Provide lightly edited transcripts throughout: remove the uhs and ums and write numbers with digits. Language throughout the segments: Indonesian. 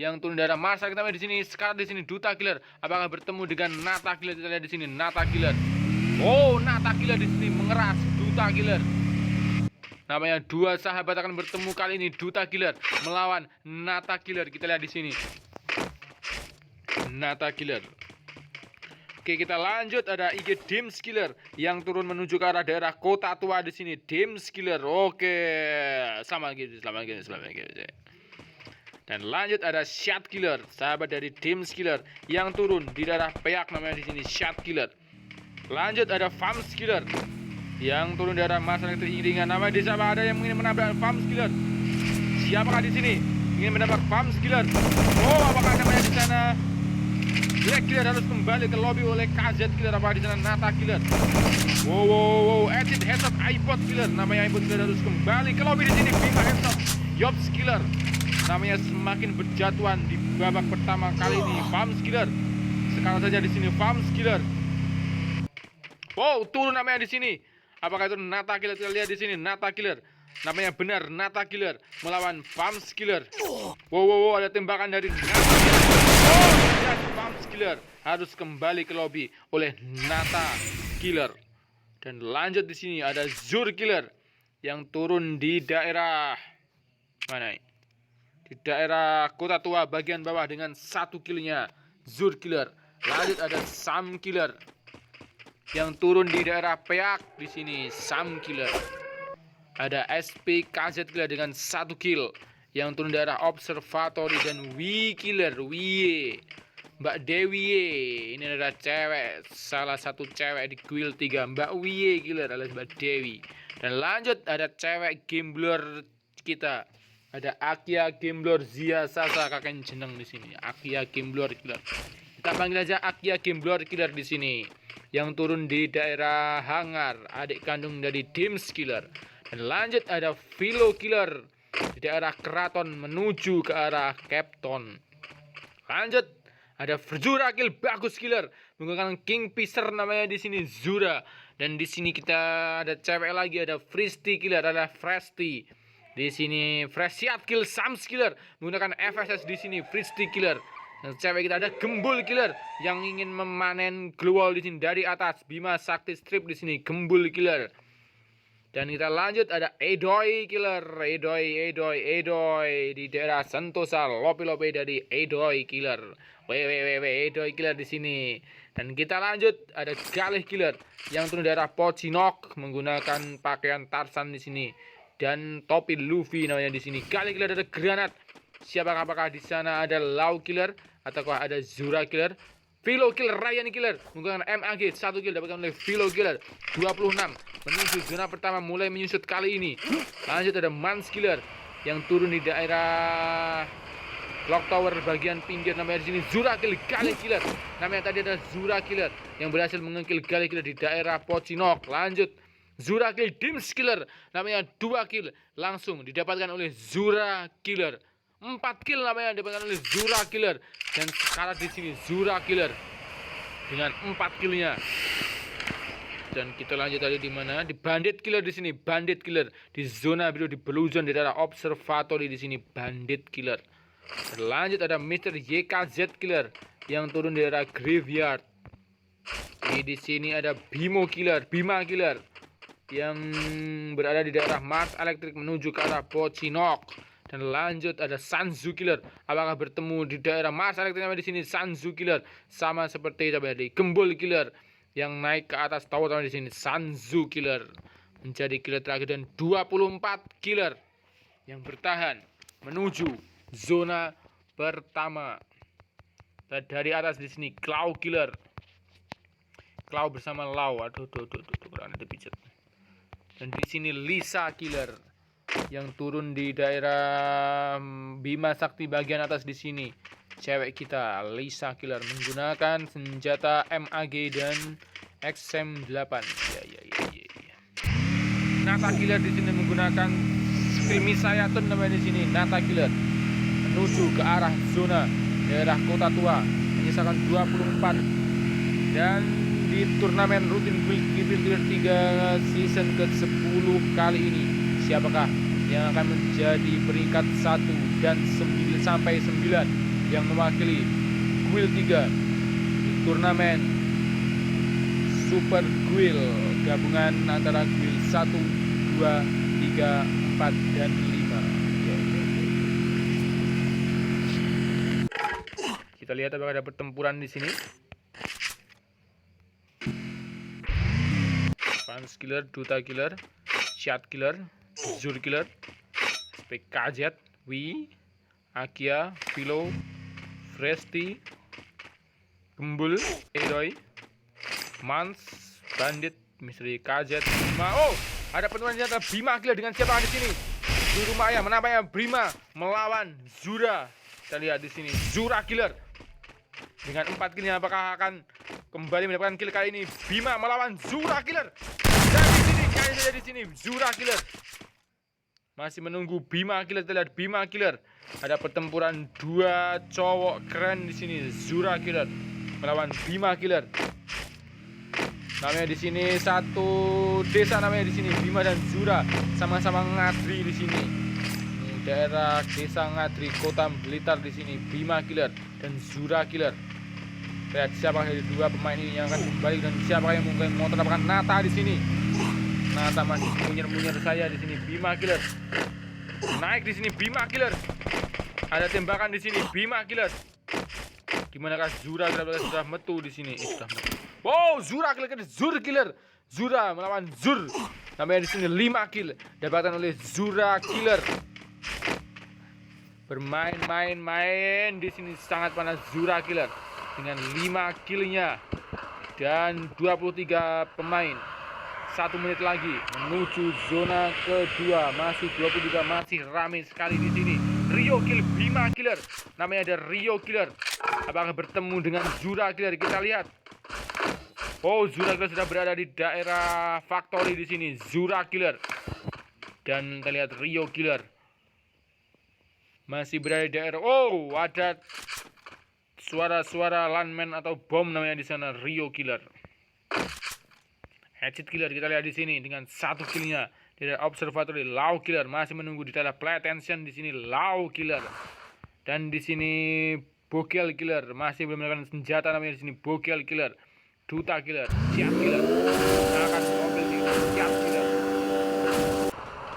yang turun dari Mars kita di sini. Sekarang di sini Duta Killer apakah bertemu dengan Nata Killer? Kita lihat di sini Nata Killer. Oh, Nata Killer di sini mengeras Duta Killer. Namanya dua sahabat akan bertemu kali ini. Duta Killer melawan Nata Killer. Kita lihat di sini. Nata Killer. Oke, kita lanjut. Ada IG Dims Killer yang turun menuju ke arah daerah Kota Tua di sini. Dims Killer. Oke, selamat gitu. Dan lanjut ada Shot Killer, sahabat dari Dims Killer yang turun di daerah Peak namanya di sini. Shot Killer. Lanjut ada Fams Killer yang turun di daerah Mars Elektrik Iringan. Nama di sana ada yang ingin menabrak Fams Killer. Siapakah di sini ingin menabrak Fams Killer? Oh, apakah namanya di sana? Black Killer harus kembali ke lobby oleh KZ Killer. Apa di sana Nata Killer? Wow, Acid Headshot iPod Killer. Namanya iPod Killer harus kembali ke lobby di sini. Bima Headshot Yops Killer. Namanya semakin berjatuhan di babak pertama kali ini. Fams Killer. Sekarang saja di sini Fams Killer. Wow, turun namanya di sini. Apakah itu Nata Killer? Kita lihat di sini Nata Killer. Namanya benar Nata Killer melawan Fams Killer. Wow, ada tembakan dari Nata Killer. Oh, ya, Fams Killer harus kembali ke lobby oleh Nata Killer. Dan lanjut di sini ada Zur Killer yang turun di daerah mana ini? Di daerah Kota Tua bagian bawah dengan 1 killnya. Zur Killer. Lanjut ada Sam Killer yang turun di daerah Peak di sini. Sam Killer. Ada SP KZ Killer dengan 1 kill yang turun di daerah Observatory. Dan Wi Killer, Mbak Dewi. Ini adalah cewek, salah satu cewek di Guild 3, Mbak Wi Killer alias Mbak Dewi. Dan lanjut ada cewek gambler kita. Ada Akia Gambler Zia Sasa kakek jeneng di sini. Akia Gambler Killer. Kita panggil aja Akia Gambler Killer di sini. Yang turun di daerah Hangar, adik kandung dari Dims Killer. Dan lanjut ada Philo Killer di daerah Keraton menuju ke arah Capton. Lanjut ada Zura Kill Bagus Killer menggunakan Kingfisher namanya di sini Zura. Dan di sini kita ada cewek lagi, ada Fristy Killer, ada Fresty. Di sini Fresiat Kill Sams Killer menggunakan FSS di sini Fristy Killer. Dan cewek kita ada Gembul Killer yang ingin memanen glowal di sini dari atas. Bima Sakti Strip di sini Gembul Killer. Dan kita lanjut ada Edoy Killer, Edoy di daerah Sentosa, lopi dari Edoy Killer. Edoy Killer di sini. Dan kita lanjut ada Galih Killer yang turun daerah Pocinok menggunakan pakaian Tarsan di sini dan topi Luffy namanya di sini. Galih Killer ada granat. Apakah di sana ada Lau Killer ataukah ada Zura Killer? Philo Killer, Ryan Killer menggunakan MAG 1 kill dapatkan oleh Philo Killer 26 menuju zona pertama mulai menyusut kali ini. Lanjut ada Mans Killer yang turun di daerah Clock Tower bagian pinggir namanya di sini Zura Kill Galih Killer. Namanya tadi ada Zura Killer yang berhasil mengekil Galih Killer di daerah Pocinok. Lanjut Zura Kill Dims Killer namanya 2 kill langsung didapatkan oleh Zura Killer. 4 kill namanya didapatkan oleh Zura Killer. Dan sekarang di sini Zura Killer dengan 4 killnya. Dan kita lanjut tadi di mana? Di Bandit Killer di sini. Bandit Killer di zona biru di Blue Zone di daerah Observatory di sini. Bandit Killer. Dan lanjut ada Mr. YKZ Killer yang turun di daerah Graveyard. Di sini ada Bima Killer yang berada di daerah Mars Elektrik menuju ke arah Pocinok. Dan lanjut ada Sanzu Killer. Apakah bertemu di daerah Mars Elektrik di sini? Sanzu Killer sama seperti tadi Gembul Killer yang naik ke atas tower di sini. Sanzu Killer menjadi killer terakhir dan 24 killer yang bertahan menuju zona pertama. Dan dari atas di sini Claw Killer. Claw bersama Lau. Aduh, kurang ada pijat. Dan di sini Lisa Killer yang turun di daerah Bima Sakti bagian atas di sini. Cewek kita Lisa Killer menggunakan senjata MAG dan XM8. Ya. Nata Killer di sini menggunakan skill Misayatun namanya di sini. Nata Killer menuju ke arah zona daerah Kota Tua menyisakan 24. Dan di turnamen rutin Guild Killer 3 season ke-10 kali ini, siapakah yang akan menjadi peringkat 1 dan 9 sampai 9 yang mewakili Guild 3 di turnamen Super Guild gabungan antara Guild 1, 2, 3, 4, dan 5. Kita lihat apakah ada pertempuran di sini. Fans Killer, Duta Killer, Chat Killer, Zur Killer, PKZ, Wi, Akia, Philo, Fresti, Gembul, Edoy, Mans, Bandit, Misteri KZ, Bima. Oh, ada pertempuran di antara Bima Killer dengan siapa di sini? Juru Maya, namanya Bima melawan Zura. Kita lihat di sini Zura Killer dengan 4 kill. Apakah akan kembali mendapatkan kill kali ini? Bima melawan Zura Killer. Dan di sini kali saja di sini Zura Killer masih menunggu Bima Killer. Kita lihat Bima Killer. Ada pertempuran dua cowok keren di sini. Zura Killer melawan Bima Killer. Namanya di sini satu desa, namanya di sini Bima dan Zura, sama-sama ngadri di sini. Daerah desa Ngadri, Kota Blitar di sini. Bima Killer dan Zura Killer. Lihat siapa dari dua pemain ini yang akan kembali dan siapa yang mungkin mau terapkan Nata di sini. Nata masih munyer-munyer saya di sini. Bima Killer naik di sini. Bima Killer ada tembakan di sini. Bima Killer. Gimanakah Zura Killer sudah metu di sini? Sudah metu. Wow, Zura Killer, Zur Killer. Zura melawan Zur. Namanya di sini 5 kill dapatkan oleh Zura Killer. Bermain di sini sangat panas Zura Killer dengan 5 killnya dan 23 pemain. 1 menit lagi menuju zona kedua. Masih 23, masih ramai sekali di sini. Rio Kill, Bima Killer. Namanya ada Rio Killer. Apakah bertemu dengan Zura Killer? Kita lihat. Oh, Zura Killer sudah berada di daerah factory di sini. Zura Killer dan kita lihat Rio Killer masih berada di daerah. Oh, ada suara-suara landman atau bom namanya di sana. Rio Killer. Hatchet Killer kita lihat di sini dengan 1 killnya di daerah observatory. Lau Killer masih menunggu di daerah play attention di sini. Lau Killer dan di sini Bokel Killer masih belum mendapatkan senjata namanya di sini. Bokel Killer, Duta Killer, Chat Killer akan mobil di Chat Killer,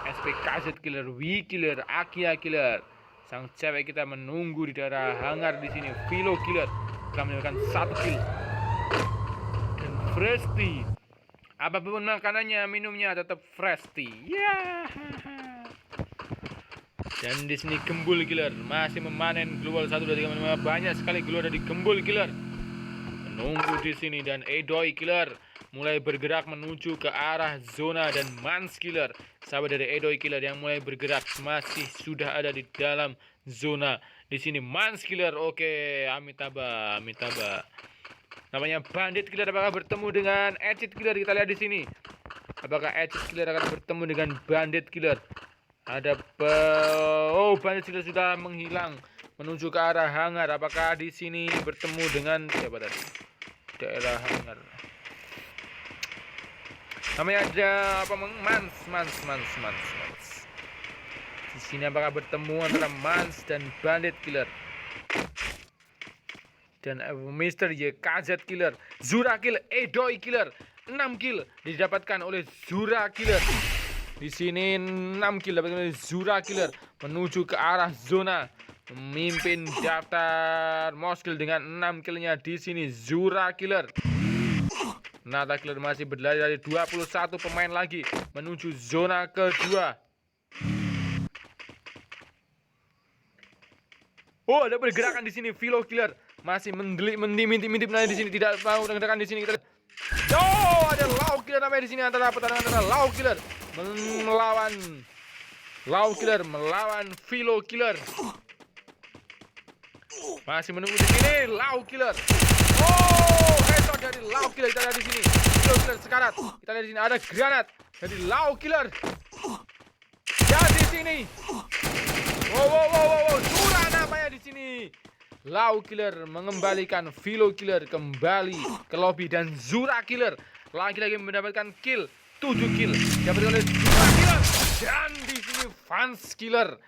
SPKZ Killer, Wi Killer, Akia Killer. Sang cewek kita menunggu di daerah hangar di sini. Philo Killer telah mendapatkan 1 kill dan Fresti. Apapun makanannya, minumnya tetap Fresti. Ya. Dan di sini Gembul Killer masih memanen global 1, 2, 3, 5. Banyak sekali global dari Gembul Killer. Menunggu di sini dan Edoy Killer mulai bergerak menuju ke arah zona dan Mans Killer, sahabat dari Edoy Killer yang mulai bergerak masih sudah ada di dalam zona. Di sini Mans Killer. Oke, Amitabha. Namanya Bandit Killer. Apakah bertemu dengan Hatchet Killer? Kita lihat di sini. Apakah Hatchet Killer akan bertemu dengan Bandit Killer? Ada oh, Bandit Killer sudah menghilang menuju ke arah hangar. Apakah di sini bertemu dengan siapa tadi? Daerah hangar. Namanya ada apa? Mans. Di sini apakah bertemu antara Mans dan Bandit Killer? Dan Mr. YKZ Killer, Zura Kill, Edoy Killer. 6 kill didapatkan oleh Zura Killer. Di sini 6 kill dapatkan oleh Zura Killer menuju ke arah zona. Memimpin daftar Moskil dengan 6 killnya di sini Zura Killer. Nata Killer masih berlari dari 21 pemain lagi menuju zona kedua. Oh, ada pergerakan di sini. Philo Killer masih mendip nanya di sini, tidak mau dengarkan di sini. Kita oh, ada Lau Killer namanya di sini. Antara pertarungan antara Lau Killer melawan Philo Killer. Masih menunggu di sini Lau Killer. Oh, headshot dari Lau Killer. Kita lihat di sini. Philo Killer sekarat. Kita lihat di sini ada granat dari Lau Killer. Dan di sini wow, Zura namanya di sini. Lau Killer mengembalikan Philo Killer kembali ke lobby dan Zura Killer lagi-lagi mendapatkan kill 7 kill dapatkan oleh Zura Killer. Dan di sini Fans Killer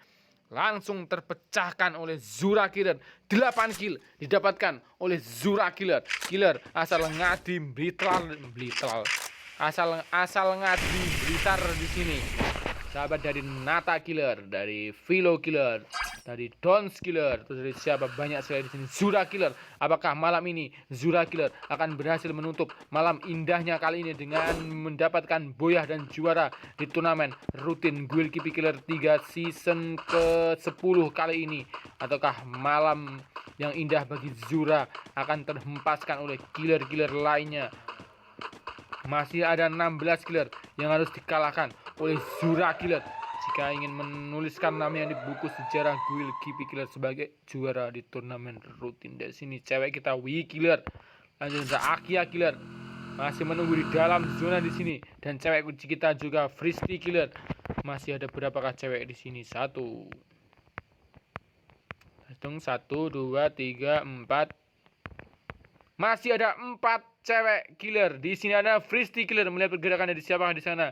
langsung terpecahkan oleh Zura Killer. 8 kill didapatkan oleh Zura Killer. Killer asal ngadi Blitar. Asal ngadi Blitar di sini. Sahabat dari Nata Killer, dari Philo Killer, dari Dons Killer, terus dari siapa banyak sekali di sini. Zura Killer. Apakah malam ini Zura Killer akan berhasil menutup malam indahnya kali ini dengan mendapatkan boyah dan juara di turnamen rutin Guild Kipi Killer 3 season ke-10 kali ini? Ataukah malam yang indah bagi Zura akan terhempaskan oleh killer-killer lainnya? Masih ada 16 killer yang harus dikalahkan oleh Zura Killer jika ingin menuliskan namanya di buku sejarah Guild Kipi Killer sebagai juara di turnamen rutin. Dari sini cewek kita Wi Killer, lanjut ada Akia Killer masih menunggu di dalam zona di sini, dan cewek kunci kita juga Fristy Killer. Masih ada berapakah cewek di sini? 1 2 3 4. Masih ada 4 cewek killer. Di sini ada Fristy Killer, melihat pergerakan dari siapa di sana.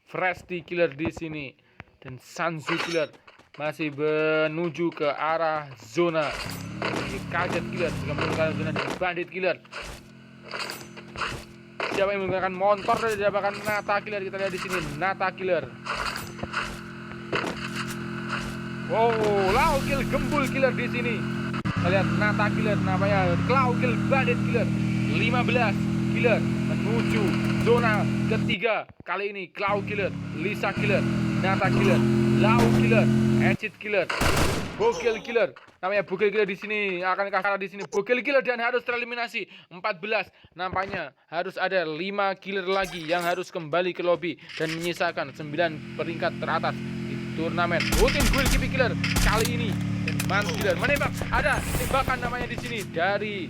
Fristy Killer di sini dan Sanzu Killer masih menuju ke arah zona. Kaget Killer juga menggunakan zona dan Bandit Killer. Siapa yang menggunakan motor dari dapatkan Nata Killer? Kita lihat di sini Nata Killer. Wow, Lau Kill Gembul Killer di sini. Kita lihat Nata Killer, namanya Cloud Kill Bandit Killer. 15 killer menuju zona ketiga. Kali ini Cloud Killer, Lisa Killer, Nata Killer, Lau Killer, Acid Killer, Bogel Killer. Namanya Bogel Killer di sini akan kalah di sini. Bogel Killer dan harus tereliminasi 14. Nampaknya harus ada 5 killer lagi yang harus kembali ke lobby dan menyisakan 9 peringkat teratas di turnamen rutin Guild Kipi Killer kali ini. Dan Man Killer menembak, ada tembakan namanya di sini dari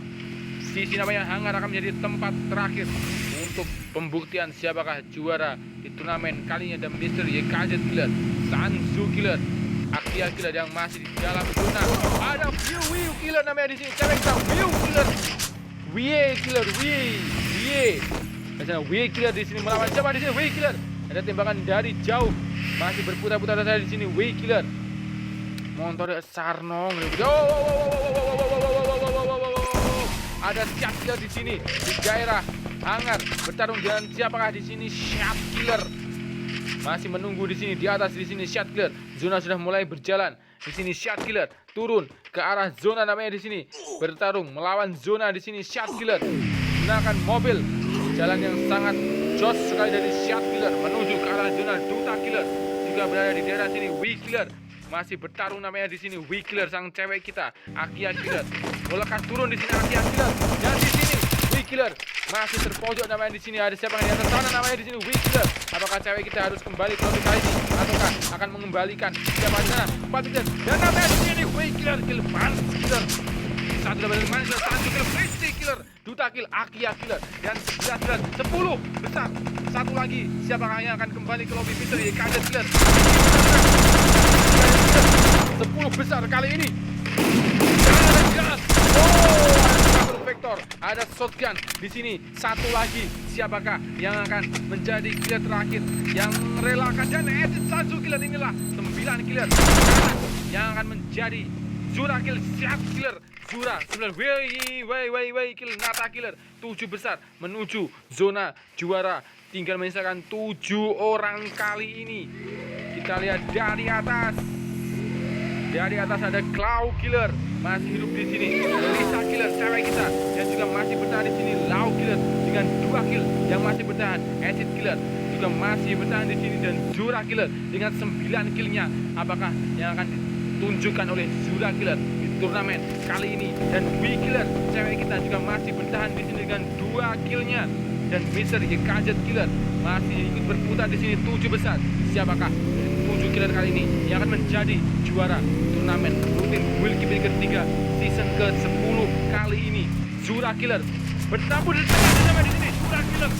sisi namanya hangar akan menjadi tempat terakhir untuk pembuktian siapakah juara di turnamen kalinya. Dan misteri Kajet Killer, Sanzu Killer, Akia Killer yang masih di dalam zona. Ada Wiu Killer namanya di sini. Cewek kita Wiu Killer, Wiu Killer di sini melawan siapa di sini? Wiu Killer. Ada tembakan dari jauh, masih berputar-putar saja di sini. Wiu Killer. Motor Sarnong. Ada Shot Killer di sini di daerah hangar bertarung dengan siapakah di sini? Shot Killer masih menunggu di sini di atas di sini. Shot Killer, zona sudah mulai berjalan di sini. Shot Killer turun ke arah zona namanya di sini, bertarung melawan zona di sini. Shot Killer gunakan mobil jalan yang sangat jos sekali dari Shot Killer menuju ke arah zona. Duta Killer juga berada di daerah sini. Wii Killer masih bertarung namanya di sini. Wii Killer sang cewek kita Akia Killer melekas turun di sini. Akia Killer dan di sini Wii Killer masih terpojok namanya di sini. Ada siapa yang di atas sana namanya di sini? Wii Killer. Apakah cewek kita harus kembali ke lobby kali ini ataukah akan mengembalikan siapa di sana? 4 Killer dan namanya di sini Wii Killer kill Man Killer. 1 double Man Killer, 1 kill Fristy Killer, Duta Kill Akia Killer dan 11 Killer. 10 besar. Satu lagi siapakah yang akan kembali ke lobby? Misteri Kajet Killer. 10 besar kali ini. Ada vektor, ada shotgun di sini. Satu lagi siapakah yang akan menjadi killer terakhir yang relakan? Dan Edit Sanzu Killer inilah 9 killer yang akan menjadi Zura Kill Shot Killer. Zura 9 Wei Kill Nata Killer. 7 besar menuju zona juara. Tinggal menyisakan 7 orang kali ini. Kita lihat dari atas. Dari atas ada Cloud Killer masih hidup di sini. Lisa Killer cewek kita yang juga masih bertahan di sini. Lau Killer dengan 2 kill yang masih bertahan. Acid Killer juga masih bertahan di sini dan Zura Killer dengan 9 killnya. Apakah yang akan ditunjukkan oleh Zura Killer di turnamen kali ini? Dan Wii Killer cewek kita juga masih bertahan di sini dengan 2 killnya. Dan Mr. Kajet Killer masih ikut berputar di sini. 7 besar. Siapakah 7 killer kali ini yang akan menjadi juara turnamen rutin Guild Kipi ketiga season ke-10 kali ini? Zura Killer bertabuh di tengah di sini. Zura Killer.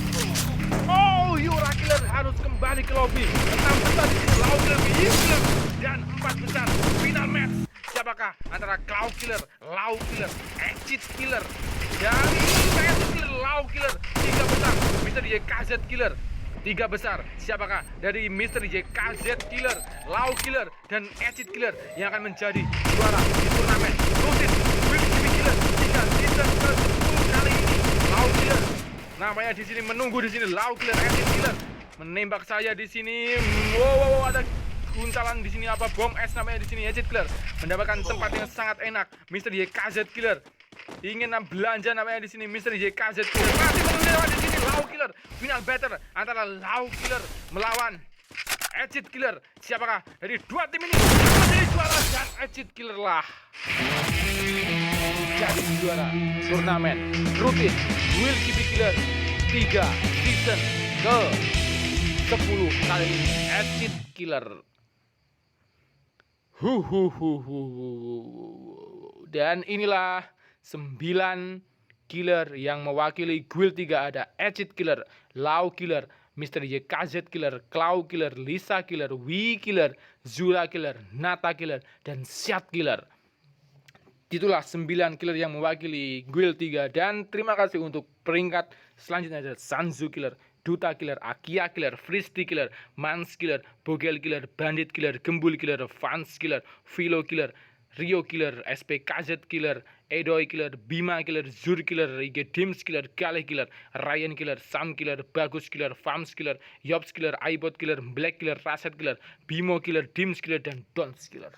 Oh, Zura Killer harus kembali ke lobby. 6 besar di sini. Lau Killer, Wii Killer dan 4 besar. Final match. Siapakah antara Cloud Killer, Lau Killer, Acid Killer dan Acid Killer, Lau Killer? 3 besar. Bisa di KZ Killer. Tiga besar, siapakah dari Mr. J, KZ Killer, Lau Killer, dan Acid Killer yang akan menjadi juara di turnamen rutin Will GB Killer 3 season ke-10 kali ini. Lau Killer namanya di sini menunggu di sini. Lau Killer, Acid Killer menembak saya di sini. Wow, ada guncalan di sini, apa bom es namanya di sini. Acid Killer mendapatkan tempat yang sangat enak. Mr. J, KZ Killer ingin belanja namanya di sini. Mr. J, KZ Killer masih menunggu di sini. Lau Killer, final battle antara Lau Killer melawan Acid Killer. Siapakah dari dua tim ini menjadi juara? Dan Acid Killer lah jadi juara turnamen rutin Will GB Killer 3 season ke-10 kali ini. Acid Killer. Dan inilah 9 killer yang mewakili Guild 3. Ada Acid Killer, Lau Killer, Mr. Y, KZ Killer, Clau Killer, Lisa Killer, Wii Killer, Zura Killer, Nata Killer, dan Syat Killer. Itulah 9 killer yang mewakili Guild 3. Dan terima kasih untuk peringkat selanjutnya ada Sanzu Killer, Duta Killer, Akia Killer, Fristy Killer, Mans Killer, Bogel Killer, Bandit Killer, Gembul Killer, Fans Killer, Philo Killer, Rio Killer, SP KZ Killer, Edoy Killer, Bima Killer, Zur Killer, IG Dims Killer, Galeh Killer, Ryan Killer, Sam Killer, Bagus Killer, Fams Killer, Yops Killer, iBot Killer, Black Killer, Raset Killer, Bimo Killer, Dims Killer, dan Dons Killer.